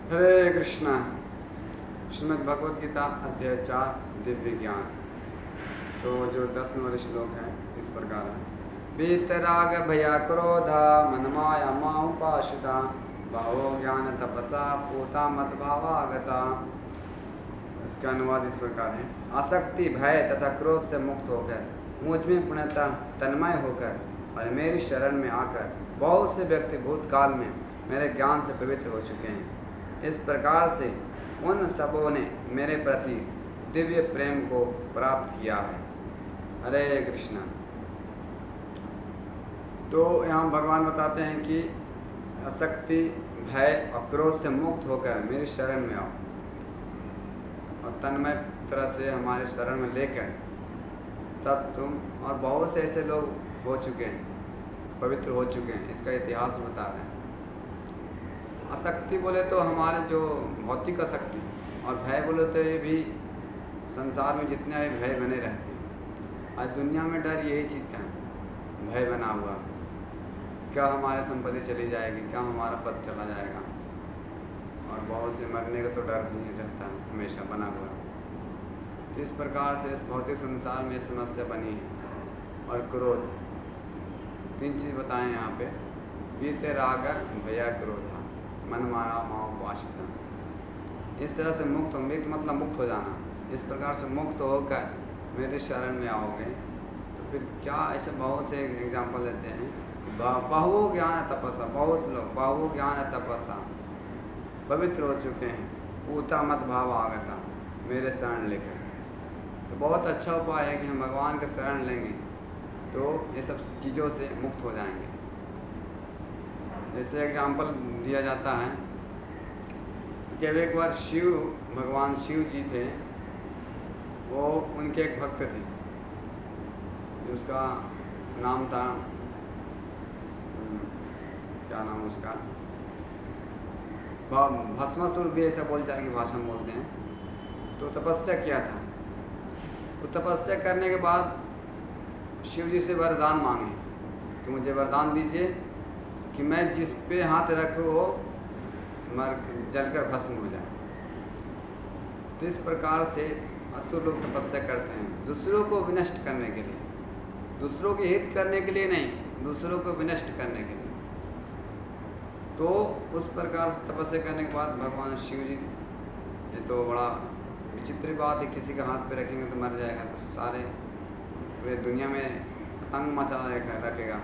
हरे कृष्णा। श्रीमद् भगवद गीता अध्याय 4 दिव्य ज्ञान। तो जो 10 नंबर श्लोक है इस प्रकार है। वीतराग भया क्रोधा मनमाया माउपाश्रिता भावो ज्ञान तपसा पूता मत भावागता। इसका अनुवाद इस प्रकार है। आसक्ति भय तथा क्रोध से मुक्त होकर मुझ में पूर्णतः तन्मय होकर और मेरी शरण में आकर बहुत से व्यक्ति भूतकाल में मेरे ज्ञान से पवित्र हो चुके हैं। इस प्रकार से उन सबों ने मेरे प्रति दिव्य प्रेम को प्राप्त किया है। हरे कृष्णा। तो यहाँ भगवान बताते हैं कि आसक्ति भय और क्रोध से मुक्त होकर मेरी शरण में आओ और तन्मय तरह से हमारे शरण में लेकर तब तुम, और बहुत से ऐसे लोग हो चुके हैं, पवित्र हो चुके हैं। इसका इतिहास बता रहे हैं। आसक्ति बोले तो हमारे जो भौतिक आसक्ति, और भय बोले तो ये भी संसार में जितने भी भय बने रहते हैं। आज दुनिया में डर यही चीज़ का है, भय बना हुआ। क्या हमारी संपत्ति चली जाएगी, क्या हमारा पद चला जाएगा, और बहुत से मरने का तो डर नहीं रहता है, हमेशा बना हुआ। तो इस प्रकार से इस भौतिक संसार में समस्या बनी है। और क्रोध, 3 चीज़ बताएं यहाँ पे। वीते राग भया क्रोधा मन माया माओ पाशिता। इस तरह से मुक्त हो, मृत मतलब मुक्त हो जाना। इस प्रकार से मुक्त होकर मेरे शरण में आओगे तो फिर क्या, ऐसे बहुत से एग्जाम्पल लेते हैं। बहु ज्ञान तपस्या, बहुत लोग बहु ज्ञान तपस्या पवित्र हो चुके हैं। पूता मत भाव आगता, मेरे शरण लेकर। तो बहुत अच्छा उपाय है कि हम भगवान के शरण लेंगे तो ये सब चीज़ों से मुक्त हो जाएंगे। जैसे एग्जाम्पल दिया जाता है कि एक बार भगवान शिव जी थे, वो उनके एक भक्त थे जिसका नाम था, क्या नाम उसका, भस्मासुर भी ऐसा बोलचाल की भाषा में बोलते हैं। तो तपस्या किया था। तो तपस्या करने के बाद शिव जी से वरदान मांगे कि मुझे वरदान दीजिए कि मैं जिस पे हाथ रखूँ वो जलकर भस्म हो जाए। तो इस प्रकार से असुर लोग तपस्या करते हैं दूसरों को विनष्ट करने के लिए, दूसरों के हित करने के लिए नहीं, दूसरों को विनष्ट करने के लिए। तो उस प्रकार से तपस्या करने के बाद भगवान शिव जी, ये तो बड़ा विचित्र बात है, किसी के हाथ पे रखेंगे तो मर जाएगा, तो सारे पूरे दुनिया में आतंक मचा रखेगा।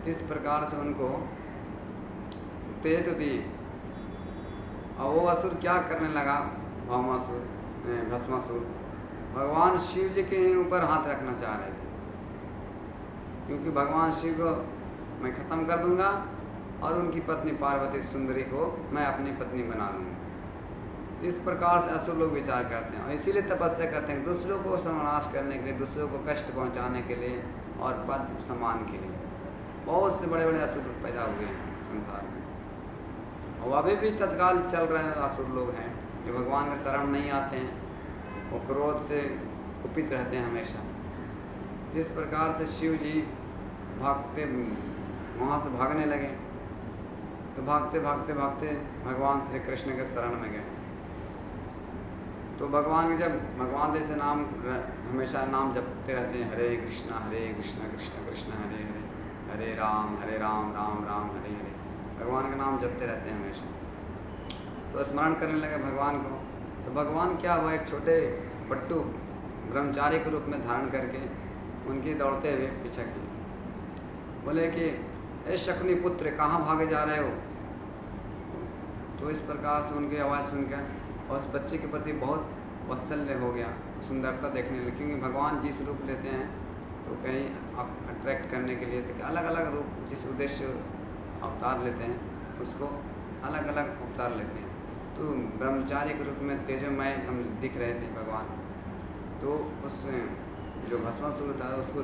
इस प्रकार से उनको तेज तो दी। और वो असुर क्या करने लगा, भस्मासुर भगवान शिव जी के ऊपर हाथ रखना चाह रहे थे, क्योंकि भगवान शिव को मैं ख़त्म कर दूंगा और उनकी पत्नी पार्वती सुंदरी को मैं अपनी पत्नी बना लूँगा। इस प्रकार से असुर लोग विचार करते हैं और इसीलिए तपस्या करते हैं, दूसरों को सर्वनाश करने के लिए, दूसरों को कष्ट पहुँचाने के लिए और पद सम्मान के लिए। बहुत से बड़े बड़े असुर पैदा हुए हैं संसार में, और अभी भी तत्काल चल रहे हैं। असुर लोग हैं जो भगवान के शरण नहीं आते हैं, वो क्रोध से कुपित रहते हैं हमेशा। जिस प्रकार से शिव जी भागते वहाँ से भागने लगे, तो भागते भागते भागते भगवान श्री कृष्ण के शरण में गए। तो भगवान के जब भगवान जैसे नाम हमेशा नाम जपते रहते हैं, हरे कृष्णा कृष्ण कृष्ण हरे हरे, हरे राम राम राम हरे हरे। भगवान का नाम जपते रहते हैं हमेशा। तो स्मरण करने लगे भगवान को। तो भगवान क्या हुआ, एक छोटे पट्टू ब्रह्मचारी के रूप में धारण करके उनके दौड़ते हुए पीछा किए। बोले कि ए शकुनी पुत्र, कहाँ भागे जा रहे हो। तो इस प्रकार से उनकी आवाज़ सुनकर और उस बच्चे के प्रति बहुत वात्सल्य हो गया, सुंदरता देखने लगे। क्योंकि भगवान जिस रूप लेते हैं तो कहीं अट्रैक्ट करने के लिए, तो अलग अलग रूप, जिस उद्देश्य अवतार लेते हैं उसको अलग अलग अवतार लेते हैं। तो ब्रह्मचारी के रूप में तेजोमय हम दिख रहे थे भगवान। तो उस जो भस्मासुर था उसको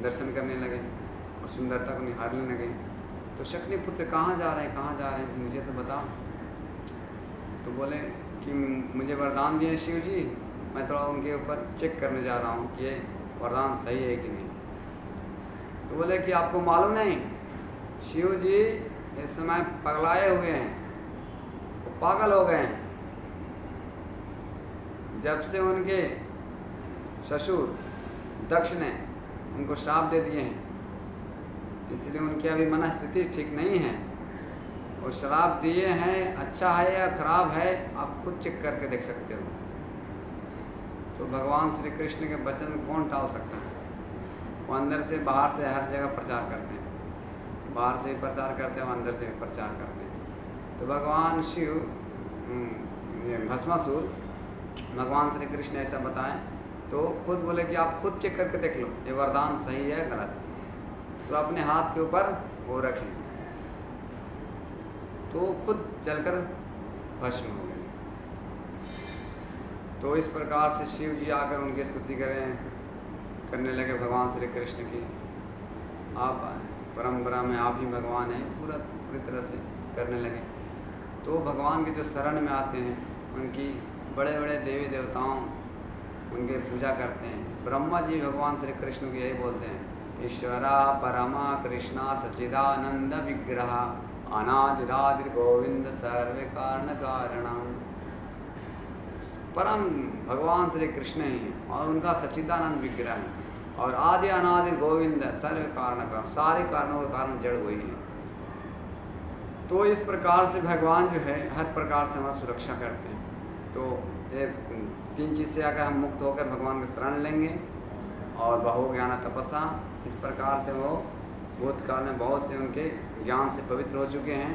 दर्शन करने लगे और सुंदरता को निहारने लगे। तो शकुनी पुत्र, कहाँ जा रहे हैं, कहाँ जा रहे हैं, मुझे तो बताओ। तो बोले कि मुझे वरदान दिए शिव जी, मैं थोड़ा उनके ऊपर चेक करने जा रहा हूँ कि ये वरदान सही है कि नहीं। तो बोले कि आपको मालूम नहीं, शिव जी इस समय पगलाए हुए हैं, वो पागल हो गए हैं। जब से उनके ससुर दक्ष ने उनको श्राप दे दिए हैं, इसलिए उनकी अभी मनस्थिति ठीक नहीं है। वो श्राप दिए हैं, अच्छा है या खराब है आप खुद चेक करके देख सकते हो। तो भगवान श्री कृष्ण के वचन कौन टाल सकता है? वो अंदर से बाहर से हर जगह प्रचार करते हैं, बाहर से भी प्रचार करते हैं, अंदर से भी प्रचार करते हैं। तो भगवान शिव भस्मासुर भगवान श्री कृष्ण ऐसा बताएं तो खुद बोले कि आप खुद चेक करके देख लो ये वरदान सही है गलत। तो अपने हाथ के ऊपर वो रखें तो खुद जलकर भस्म हो गए। तो इस प्रकार से शिव जी आकर उनकी स्तुति करने लगे भगवान श्री कृष्ण की। आप परंपरा में आप ही भगवान हैं पूरी तरह से करने लगे। तो भगवान के जो शरण में आते हैं उनकी बड़े बड़े देवी देवताओं उनके पूजा करते हैं। ब्रह्मा जी भगवान श्री कृष्ण को यही बोलते हैं, ईश्वरा परमा कृष्णा सच्चिदानंद विग्रह अनादिरादिर गोविंद सर्व कारण कारणम। परम भगवान श्री कृष्ण ही हैं और उनका सच्चिदानंद विग्रह है और आदि अनादि गोविंद सर्व कारण का, सारे कारणों का कारण जड़ वही है। तो इस प्रकार से भगवान जो है हर प्रकार से हमारी सुरक्षा करते हैं। तो ये 3 चीज़ से अगर हम मुक्त होकर भगवान के शरण लेंगे और बहु ज्ञान तपस्या, इस प्रकार से वो भूतकाल में बहुत से उनके ज्ञान से पवित्र हो चुके हैं।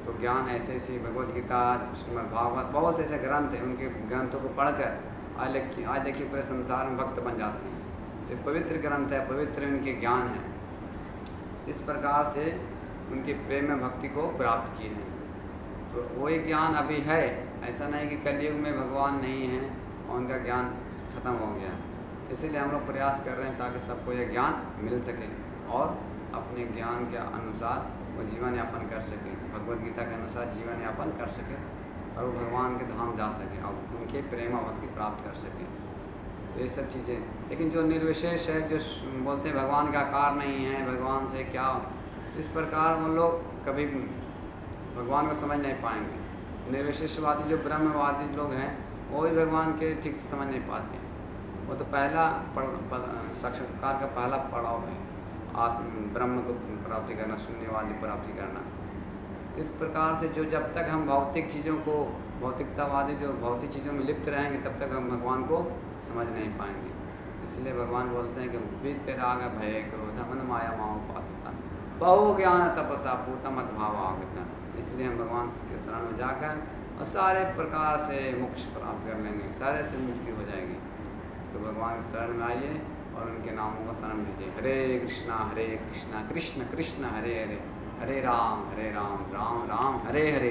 तो ज्ञान ऐसे ऐसी भगवद गीता, श्रीमद् भागवत, बहुत से ऐसे ग्रंथ हैं, उनके ग्रंथों को पढ़कर आज देखिए पूरे संसार में भक्त बन जाते हैं। तो पवित्र ग्रंथ है, पवित्र उनके ज्ञान है। इस प्रकार से उनके प्रेम में भक्ति को प्राप्त किए हैं। तो वही ज्ञान अभी है, ऐसा नहीं कि कलयुग में भगवान नहीं है और उनका ज्ञान खत्म हो गया। इसीलिए हम लोग प्रयास कर रहे हैं ताकि सबको यह ज्ञान मिल सके और अपने ज्ञान के अनुसार वो जीवन यापन कर सके, भगवद गीता के अनुसार जीवन यापन कर सके और वो भगवान के धाम जा सके और उनके प्रेम और भक्ति प्राप्त कर सके। तो ये सब चीज़ें, लेकिन जो निर्विशेष है, जो बोलते हैं भगवान का आकार नहीं है, भगवान से क्या, इस प्रकार वो लोग कभी भगवान को समझ नहीं पाएंगे। निर्विशेषवादी जो ब्रह्मवादी लोग हैं वो भी भगवान के ठीक से समझ नहीं पाते। वो तो पहला साक्षात्कार का पहला पड़ाव है, ब्रह्म को प्राप्ति करना, शून्यवादी प्राप्ति करना। इस प्रकार से जो जब तक हम भौतिक चीज़ों को, भौतिकतावादी जो भौतिक चीज़ों में लिप्त रहेंगे तब तक हम भगवान को समझ नहीं पाएंगे। इसलिए भगवान बोलते हैं कि बीत राग भय क्रोध मन माया माओ उपासता बहु ज्ञान तपसा पूता मत भाव आगता। इसलिए हम भगवान के शरण में जाकर और सारे प्रकार से मोक्ष प्राप्त कर लेंगे, सारे से मुक्ति हो जाएगी। तो भगवान के शरण में आइए और उनके नामों का शरण लीजिए। हरे कृष्णा कृष्ण कृष्ण हरे हरे, हरे राम राम राम हरे हरे।